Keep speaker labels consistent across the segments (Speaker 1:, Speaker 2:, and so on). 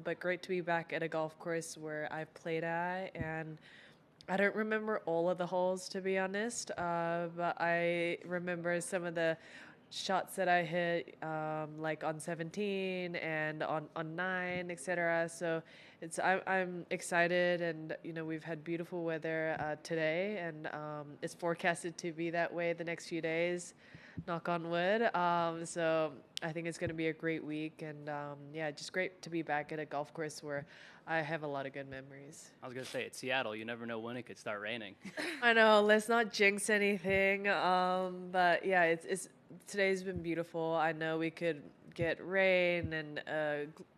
Speaker 1: But great to be back at a golf course where I've played at, and I don't remember all of the holes, to be honest, but I remember some of the shots that I hit, like on 17 and on 9, etc. So I'm excited, and we've had beautiful weather today, and it's forecasted to be that way the next few days. Knock on wood. So I think it's going to be a great week, and yeah, just great to be back at a golf course where I have a lot of good memories.
Speaker 2: I was going to say, it's Seattle. You never know when it could start raining.
Speaker 1: I know, let's not jinx anything. But yeah, it's today's been beautiful. I know we could get rain and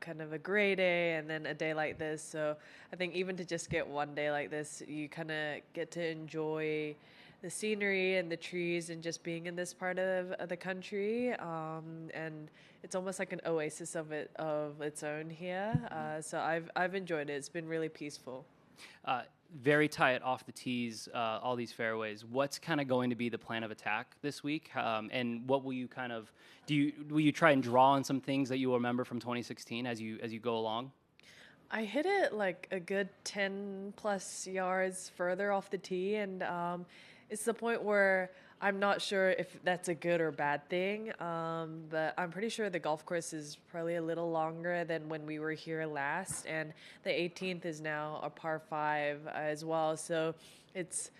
Speaker 1: kind of a gray day and then a day like this. So I think even to just get one day like this, you kind of get to enjoy the scenery and the trees and just being in this part of the country. And it's almost like an oasis of its own here. So I've enjoyed it. It's been really peaceful.
Speaker 2: Very tight off the tees, all these fairways. What's kind of going to be the plan of attack this week? And what will you kind of will you try and draw on some things that you will remember from 2016 as you go along?
Speaker 1: I hit it like a good 10 plus yards further off the tee, and it's the point where I'm not sure if that's a good or bad thing, but I'm pretty sure the golf course is probably a little longer than when we were here last, and the 18th is now a par 5 as well. So it's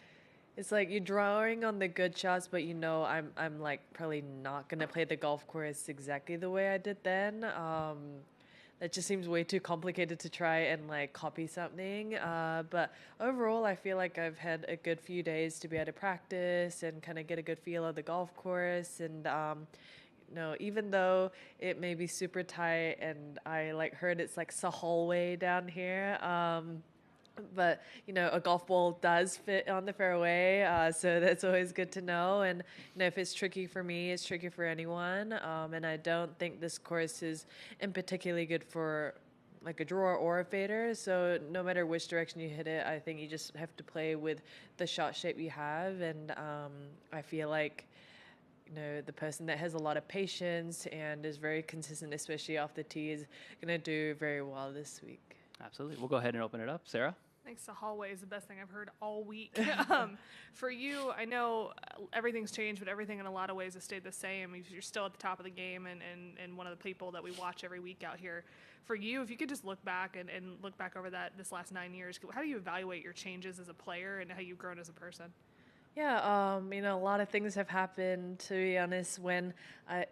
Speaker 1: like you're drawing on the good shots, but I'm like probably not gonna play the golf course exactly the way I did then. That just seems way too complicated to try and like copy something. But overall, I feel like I've had a good few days to be able to practice and kind of get a good feel of the golf course. And even though it may be super tight, and I like heard it's like the hallway down here. But a golf ball does fit on the fairway, so that's always good to know. And if it's tricky for me, it's tricky for anyone. And I don't think this course is in particularly good for like a drawer or a fader. So no matter which direction you hit it, I think you just have to play with the shot shape you have. And I feel like the person that has a lot of patience and is very consistent, especially off the tee, is going to do very well this week.
Speaker 2: Absolutely. We'll go ahead and open it up. Sarah?
Speaker 3: Thanks. The hallway is the best thing I've heard all week. For you, I know everything's changed, but everything in a lot of ways has stayed the same. You're still at the top of the game and one of the people that we watch every week out here. For you, if you could just look back and look back over this last 9 years, how do you evaluate your changes as a player and how you've grown as a person?
Speaker 1: Yeah, a lot of things have happened, to be honest. When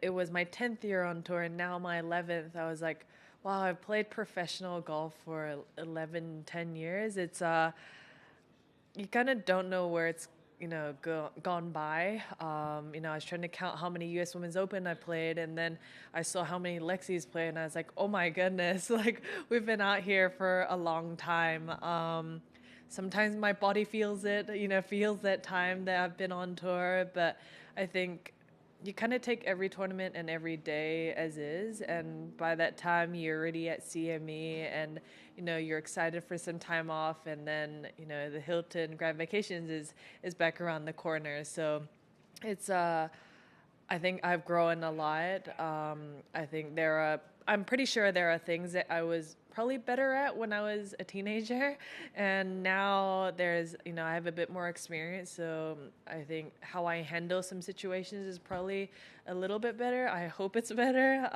Speaker 1: it was my 10th year on tour and now my 11th, I was like, wow, I've played professional golf for 11, 10 years. It's, you kind of don't know where it's, gone by. I was trying to count how many U.S. Women's Open I played, and then I saw how many Lexi's played, and I was like, oh my goodness, like, we've been out here for a long time. Sometimes my body feels it, feels that time that I've been on tour, but I think you kind of take every tournament and every day as is, and by that time you're already at CME, and you're excited for some time off, and then the Hilton Grand Vacations is back around the corner. So it's I think I've grown a lot. I think I'm pretty sure there are things that I was probably better at when I was a teenager, and now I have a bit more experience, so I think how I handle some situations is probably a little bit better. I hope it's better,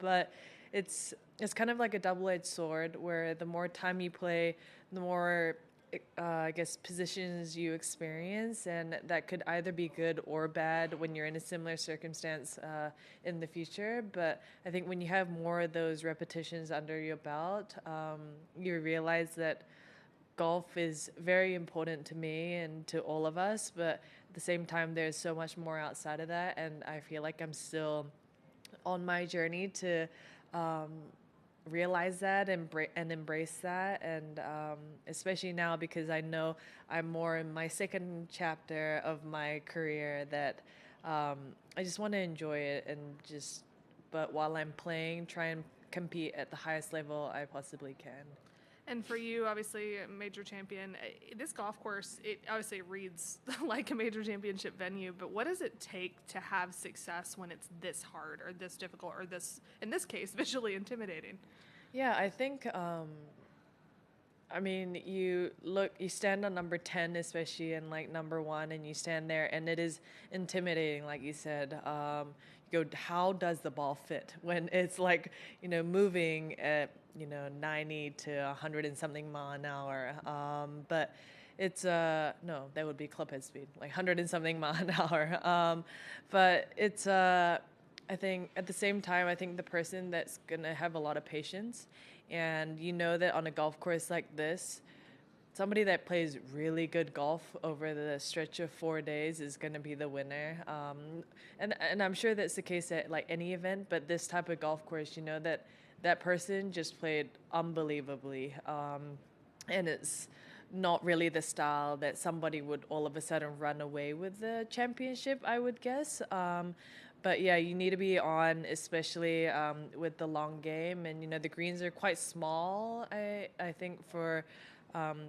Speaker 1: but it's kind of like a double-edged sword, where the more time you play, the more I guess positions you experience, and that could either be good or bad when you're in a similar circumstance in the future. But I think when you have more of those repetitions under your belt, you realize that golf is very important to me and to all of us, but at the same time there's so much more outside of that, and I feel like I'm still on my journey to realize that and embrace that, and especially now because I know I'm more in my second chapter of my career, that I just want to enjoy it, and but while I'm playing, try and compete at the highest level I possibly can.
Speaker 3: And for you, obviously, a major champion, this golf course, it obviously reads like a major championship venue, but what does it take to have success when it's this hard or this difficult or this, in this case, visually intimidating?
Speaker 1: Yeah, I think, I mean, you stand on number 10, especially in like number one, and you stand there, and it is intimidating, like you said. You go, how does the ball fit when it's like, moving at, 90 to 100 and something mile an hour. But it's, no, that would be clubhead speed, like 100 and something mile an hour. But it's, I think at the same time, I think the person that's going to have a lot of patience, and you know that on a golf course like this, somebody that plays really good golf over the stretch of 4 days is going to be the winner. And I'm sure that's the case at like any event, but this type of golf course, you know that that person just played unbelievably. And it's not really the style that somebody would all of a sudden run away with the championship, I would guess. But yeah, you need to be on, especially with the long game. And, the greens are quite small, I think, for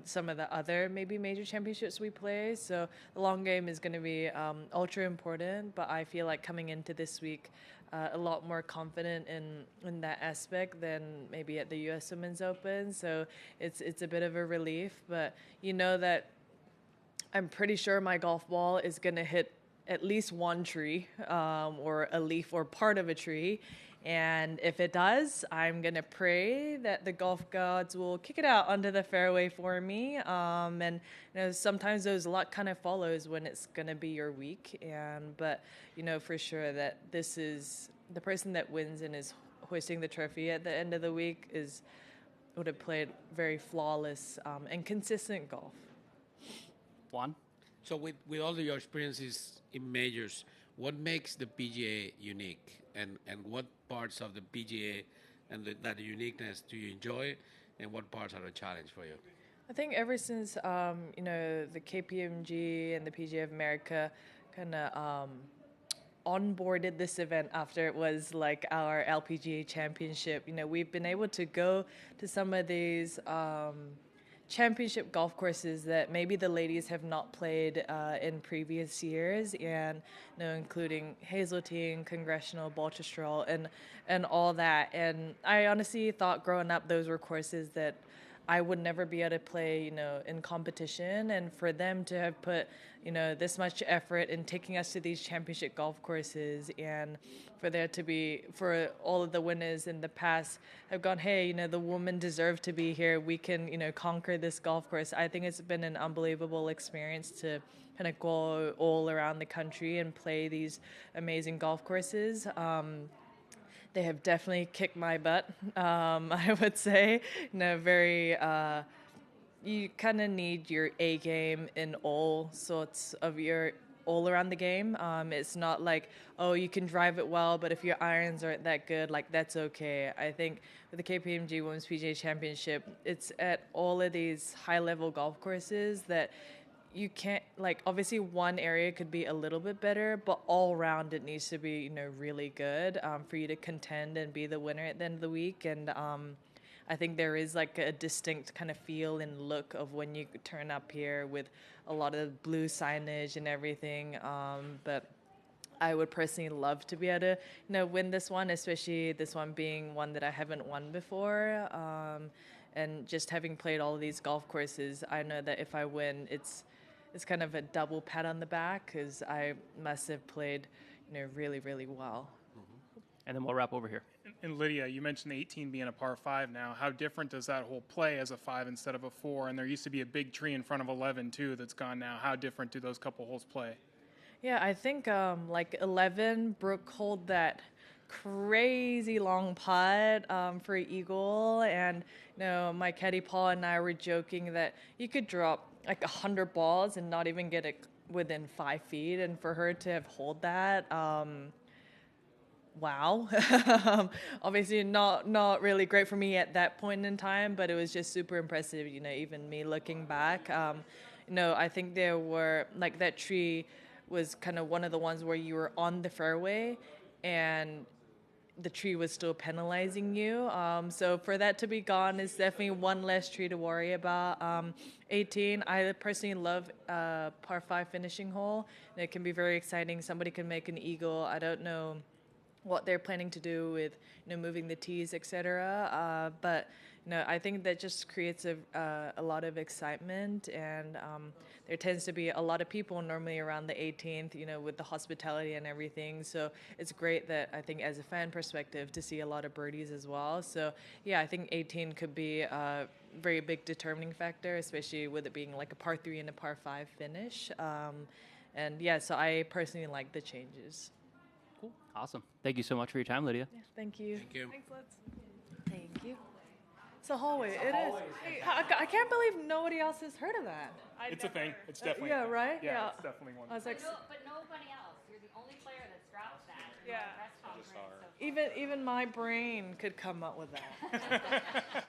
Speaker 1: some of the other maybe major championships we play. So the long game is going to be ultra important. But I feel like coming into this week, a lot more confident in that aspect than maybe at the U.S. Women's Open. So it's a bit of a relief. But you know that I'm pretty sure my golf ball is going to hit at least one tree or a leaf or part of a tree. And if it does, I'm going to pray that the golf gods will kick it out onto the fairway for me. And sometimes those luck kind of follows when it's going to be your week. But for sure that this is the person that wins and is hoisting the trophy at the end of the week would have played very flawless and consistent golf.
Speaker 2: Juan?
Speaker 4: So with all of your experiences in majors, what makes the PGA unique, and what parts of the PGA and that uniqueness do you enjoy, and what parts are a challenge for you?
Speaker 1: I think ever since the KPMG and the PGA of America kind of onboarded this event after it was like our LPGA championship, we've been able to go to some of these championship golf courses that maybe the ladies have not played in previous years, and including Hazeltine, Congressional, Baltusrol, and all that. And I honestly thought growing up those were courses that I would never be able to play, in competition. And for them to have put, this much effort in taking us to these championship golf courses, and for all of the winners in the past have gone, hey, the women deserve to be here. We can, conquer this golf course. I think it's been an unbelievable experience to kind of go all around the country and play these amazing golf courses. They have definitely kicked my butt, I would say. Very, you kind of need your A game in all sorts of all around the game. It's not like, oh, you can drive it well, but if your irons aren't that good, like, that's okay. I think with the KPMG Women's PGA Championship, it's at all of these high-level golf courses that you can't, like, obviously one area could be a little bit better, but all around it needs to be, really good for you to contend and be the winner at the end of the week. And I think there is like a distinct kind of feel and look of when you turn up here with a lot of blue signage and everything. But I would personally love to be able to, win this one, especially this one being one that I haven't won before. And just having played all of these golf courses, I know that if I win, it's kind of a double pat on the back, because I must have played, really, really well.
Speaker 2: And then we'll wrap over here.
Speaker 5: And Lydia, you mentioned the 18 being a par 5 now. How different does that hole play as a 5 instead of a 4? And there used to be a big tree in front of 11, too, that's gone now. How different do those couple holes play?
Speaker 1: Yeah, I think like 11, Brooke hold that crazy long putt for eagle. And, my caddy Paul and I were joking that you could drop like 100 balls and not even get it within 5 feet. And for her to have hold that, wow. Obviously not really great for me at that point in time, but it was just super impressive, even me looking back. I think there were, like, that tree was kind of one of the ones where you were on the fairway and the tree was still penalizing you. So for that to be gone is definitely one less tree to worry about. 18, I personally love par 5 finishing hole. It can be very exciting. Somebody can make an eagle. I don't know what they're planning to do with, moving the tees, etc. But I think that just creates a lot of excitement, and there tends to be a lot of people normally around the 18th, with the hospitality and everything. So it's great that I think as a fan perspective to see a lot of birdies as well. So yeah, I think 18 could be a very big determining factor, especially with it being like a par 3 and a par 5 finish. And yeah, so I personally like the changes.
Speaker 2: Cool. Awesome. Thank you so much for your time, Lydia.
Speaker 1: Yeah, thank you.
Speaker 4: Thank you.
Speaker 3: Thanks, Liz.
Speaker 1: Thank you. It's a hallway. It is. Hey, I can't believe nobody else has heard of that.
Speaker 5: It's a thing. It's definitely
Speaker 1: yeah,
Speaker 5: a thing.
Speaker 1: right?
Speaker 5: Yeah,
Speaker 1: Yeah.
Speaker 5: it's definitely one.
Speaker 1: I was like,
Speaker 6: But nobody else. You're the only player that's dropped that in
Speaker 3: Yeah.
Speaker 6: the press conference. So
Speaker 1: even my brain could come up with that.